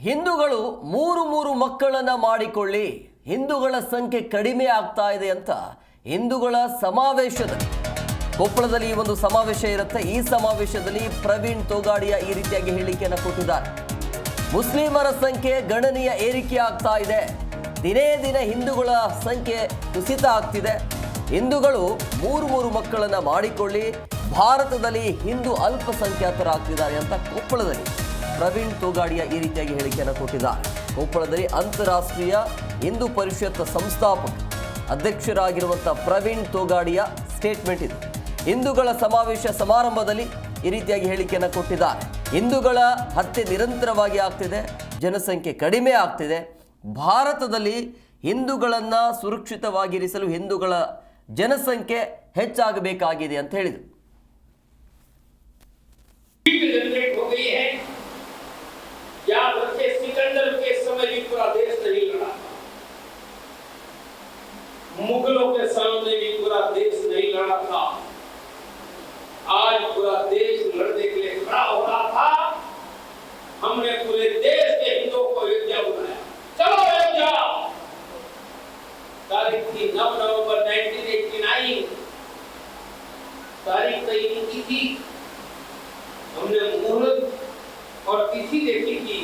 ಹಿಂದೂಗಳು ಮೂರು ಮೂರು ಮಕ್ಕಳನ್ನ ಮಾಡಿಕೊಳ್ಳಿ, ಹಿಂದೂಗಳ ಸಂಖ್ಯೆ ಕಡಿಮೆ ಆಗ್ತಾ ಇದೆ ಅಂತ ಹಿಂದೂಗಳ ಸಮಾವೇಶದಲ್ಲಿ ಕೊಪ್ಪಳದಲ್ಲಿ ಒಂದು ಸಮಾವೇಶ ಇರುತ್ತೆ. ಈ ಸಮಾವೇಶದಲ್ಲಿ ಪ್ರವೀಣ್ ತೊಗಾಡಿಯಾ ಈ ರೀತಿಯಾಗಿ ಹೇಳಿಕೆಯನ್ನು ಕೊಟ್ಟಿದ್ದಾರೆ. ಮುಸ್ಲಿಮರ ಸಂಖ್ಯೆ ಗಣನೀಯ ಏರಿಕೆ ಆಗ್ತಾ ಇದೆ, ದಿನೇ ದಿನೇ ಹಿಂದೂಗಳ ಸಂಖ್ಯೆ ಕುಸಿತ ಆಗ್ತಿದೆ. ಹಿಂದೂಗಳು ಮೂರು ಮೂರು ಮಕ್ಕಳನ್ನ ಮಾಡಿಕೊಳ್ಳಿ, ಭಾರತದಲ್ಲಿ ಹಿಂದೂ ಅಲ್ಪಸಂಖ್ಯಾತರಾಗ್ತಿದ್ದಾರೆ ಅಂತ ಕೊಪ್ಪಳದಲ್ಲಿ ಪ್ರವೀಣ್ ತೊಗಾಡಿಯಾ ಈ ರೀತಿಯಾಗಿ ಹೇಳಿಕೆಯನ್ನು ಕೊಟ್ಟಿದ್ದಾರೆ. ಕೊಪ್ಪಳದಲ್ಲಿ ಅಂತಾರಾಷ್ಟ್ರೀಯ ಹಿಂದೂ ಪರಿಷತ್ ಸಂಸ್ಥಾಪಕ ಅಧ್ಯಕ್ಷರಾಗಿರುವಂಥ ಪ್ರವೀಣ್ ತೊಗಾಡಿಯಾ ಸ್ಟೇಟ್ಮೆಂಟ್ ಇದು. ಹಿಂದೂಗಳ ಸಮಾವೇಶ ಸಮಾರಂಭದಲ್ಲಿ ಈ ರೀತಿಯಾಗಿ ಹೇಳಿಕೆಯನ್ನು ಕೊಟ್ಟಿದ್ದಾರೆ. ಹಿಂದೂಗಳ ಹತ್ಯೆ ನಿರಂತರವಾಗಿ ಆಗ್ತಿದೆ, ಜನಸಂಖ್ಯೆ ಕಡಿಮೆ ಆಗ್ತಿದೆ, ಭಾರತದಲ್ಲಿ ಹಿಂದೂಗಳನ್ನು ಸುರಕ್ಷಿತವಾಗಿರಿಸಲು ಹಿಂದೂಗಳ ಜನಸಂಖ್ಯೆ ಹೆಚ್ಚಾಗಬೇಕಾಗಿದೆ ಅಂತ ಹೇಳಿದರು. याद रखे, सिकंदर के समय भी पूरा देश नहीं लड़ा, मुगलों के सामने भी पूरा देश नहीं लड़ा था। आज पूरा देश लड़ने के लिए खड़ा हो रहा था। हमने पूरे देश के हिंदुओं को अयोध्या बुलाया, चलो अयोध्या। तारीख थी 9 नवंबर 1989, तारीख तय की थी। हमने मुहूर्त और तिथि देखी थी,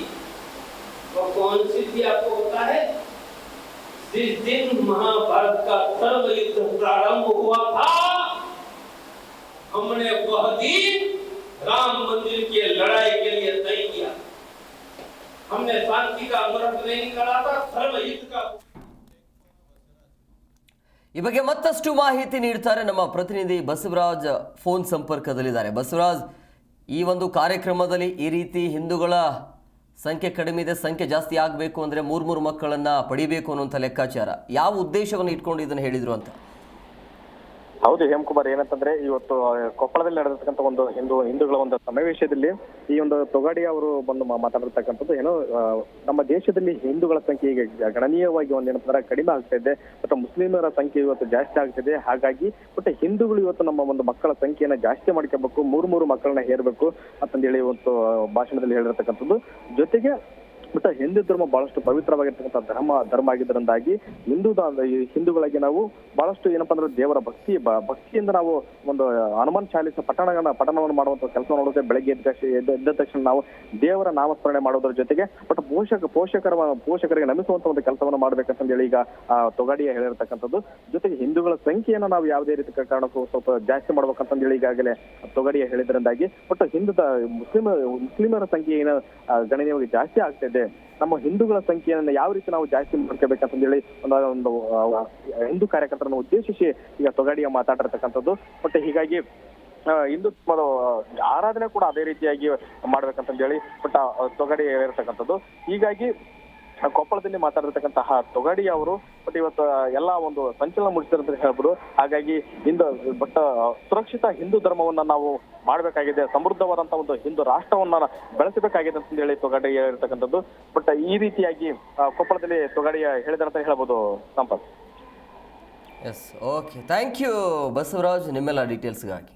वो कौन सी थी आपको पता है? जिस दिन महाभारत का धर्म युद्ध प्रारंभ हुआ था, हमने वह दिन राम मंदिर की लड़ाई के लिए तय किया। हमने शांति का अमृत नहीं निकाला था, धर्म युद्ध का। ಈ ಬಗ್ಗೆ ಮತ್ತಷ್ಟು ಮಾಹಿತಿ ನೀಡ್ತಾರೆ ನಮ್ಮ ಪ್ರತಿನಿಧಿ ಬಸವರಾಜ್ ಫೋನ್ ಸಂಪರ್ಕದಲ್ಲಿದ್ದಾರೆ. ಬಸವರಾಜ್, ಈ ಒಂದು ಕಾರ್ಯಕ್ರಮದಲ್ಲಿ ಈ ರೀತಿ ಹಿಂದೂಗಳ ಸಂಖ್ಯೆ ಕಡಿಮೆ ಇದೆ, ಸಂಖ್ಯೆ ಜಾಸ್ತಿ ಆಗಬೇಕು ಅಂದರೆ ಮೂರು ಮಕ್ಕಳನ್ನು ಪಡಿಬೇಕು ಅನ್ನುವಂಥ ಲೆಕ್ಕಾಚಾರ, ಯಾವ ಉದ್ದೇಶವನ್ನು ಇಟ್ಕೊಂಡು ಇದನ್ನು ಹೇಳಿದರು ಅಂತ? ಹೌದು ಹೇಮಕುಮಾರ್, ಏನಂತಂದ್ರೆ ಇವತ್ತು ಕೊಪ್ಪಳದಲ್ಲಿ ನಡೆದಿರ್ತಕ್ಕಂಥ ಒಂದು ಹಿಂದೂಗಳ ಒಂದು ಸಮಾವೇಶದಲ್ಲಿ ಈ ಒಂದು ತೊಗಾಡಿಯಾ ಅವರು ಬಂದು ಮಾತಾಡಿರ್ತಕ್ಕಂಥದ್ದು ಏನೋ ನಮ್ಮ ದೇಶದಲ್ಲಿ ಹಿಂದೂಗಳ ಸಂಖ್ಯೆ ಈಗ ಗಣನೀಯವಾಗಿ ಏನಂತಂದ್ರೆ ಕಡಿಮೆ ಆಗ್ತಾ ಇದೆ, ಮತ್ತು ಮುಸ್ಲಿಮರ ಸಂಖ್ಯೆ ಇವತ್ತು ಜಾಸ್ತಿ ಆಗ್ತಿದೆ. ಹಾಗಾಗಿ ಮತ್ತೆ ಹಿಂದೂಗಳು ಇವತ್ತು ನಮ್ಮ ಒಂದು ಮಕ್ಕಳ ಸಂಖ್ಯೆಯನ್ನ ಜಾಸ್ತಿ ಮಾಡ್ಕೋಬೇಕು, ಮೂರು ಮಕ್ಕಳನ್ನ ಹೇರಬೇಕು ಅಂತಂದೇಳಿ ಇವತ್ತು ಭಾಷಣದಲ್ಲಿ ಹೇಳಿರ್ತಕ್ಕಂಥದ್ದು. ಜೊತೆಗೆ ಮತ್ತೆ ಹಿಂದೂ ಧರ್ಮ ಬಹಳಷ್ಟು ಪವಿತ್ರವಾಗಿರ್ತಕ್ಕಂಥ ಧರ್ಮ ಆಗಿದ್ದರಿಂದಾಗಿ ಹಿಂದೂಗಳಾಗಿ ನಾವು ಬಹಳಷ್ಟು ಏನಪ್ಪಾ ಅಂದ್ರೆ ದೇವರ ಭಕ್ತಿಯಿಂದ ನಾವು ಒಂದು ಹನುಮಾನ್ ಚಾಲಿಸ ಪಠಣವನ್ನು ಮಾಡುವಂತ ಕೆಲಸ ನೋಡುತ್ತೆ. ಬೆಳಗ್ಗೆ ಎದ್ದ ತಕ್ಷಣ ನಾವು ದೇವರ ನಾಮಸ್ಮರಣೆ ಮಾಡೋದ್ರ ಜೊತೆಗೆ ಬಟ್ ಪೋಷಕರಿಗೆ ನಮಿಸುವಂತ ಒಂದು ಕೆಲಸವನ್ನು ಮಾಡ್ಬೇಕಂತ ಹೇಳಿ ಈಗ ತೊಗಾಡಿಯಾ ಹೇಳಿರ್ತಕ್ಕಂಥದ್ದು. ಜೊತೆಗೆ ಹಿಂದೂಗಳ ಸಂಖ್ಯೆಯನ್ನು ನಾವು ಯಾವುದೇ ರೀತಿ ಕಾರಣಕ್ಕೂ ಸ್ವಲ್ಪ ಜಾಸ್ತಿ ಮಾಡ್ಬೇಕಂತ ಹೇಳಿ ಈಗಾಗಲೇ ತೊಗಾಡಿಯಾ ಹೇಳಿದ್ರಿಂದಾಗಿ ಬಟ್ ಮುಸ್ಲಿಮರ ಸಂಖ್ಯೆ ಏನು ಗಣನೀಯವಾಗಿ ಜಾಸ್ತಿ ಆಗ್ತಾ ಇದೆ. ನಮ್ಮ ಹಿಂದೂಗಳ ಸಂಖ್ಯೆಯನ್ನು ಯಾವ ರೀತಿ ನಾವು ಜಾಸ್ತಿ ಮಾಡ್ಕೋಬೇಕಂತ ಹೇಳಿ ಒಂದು ಹಿಂದೂ ಕಾರ್ಯಕರ್ತರನ್ನು ಉದ್ದೇಶಿಸಿ ಈಗ ತೊಗಾಡಿಯಾ ಮಾತಾಡಿರ್ತಕ್ಕಂಥದ್ದು. ಬಟ್ ಹೀಗಾಗಿ ಹಿಂದುತ್ವದ ಆರಾಧನೆ ಕೂಡ ಅದೇ ರೀತಿಯಾಗಿ ಮಾಡ್ಬೇಕಂತ ಹೇಳಿ ಬಟ್ ತೊಗಾಡಿಯಾ ಹೇಳಿರ್ತಕ್ಕಂಥದ್ದು. ಹೀಗಾಗಿ ಕೊಪ್ಪಳದಲ್ಲಿ ಮಾತಾಡಿರ್ತಕ್ಕಂತಹ ತೊಗಾಡಿಯಾ ಅವರು ಬಟ್ ಇವತ್ತು ಎಲ್ಲ ಒಂದು ಸಂಚಲನ ಮೂಡಿಸಿದಂತ ಹೇಳ್ಬೋದು. ಹಾಗಾಗಿ ಬಟ್ ಸುರಕ್ಷಿತ ಹಿಂದೂ ಧರ್ಮವನ್ನ ನಾವು ಮಾಡ್ಬೇಕಾಗಿದೆ, ಸಮೃದ್ಧವಾದಂತಹ ಒಂದು ಹಿಂದೂ ರಾಷ್ಟ್ರವನ್ನ ಬೆಳೆಸಬೇಕಾಗಿದೆ ಅಂತ ಹೇಳಿ ತೊಗಾಡಿಯಾ ಹೇಳಿರ್ತಕ್ಕಂಥದ್ದು. ಬಟ್ ಈ ರೀತಿಯಾಗಿ ಕೊಪ್ಪಳದಲ್ಲಿ ತೊಗಾಡಿಯಾ ಹೇಳಿದಂತ ಹೇಳ್ಬೋದು Sampath. Yes, okay, thank you Basavaraj ನಿಮ್ಮೆಲ್ಲ ಡೀಟೇಲ್ಸ್ಗಾಗಿ.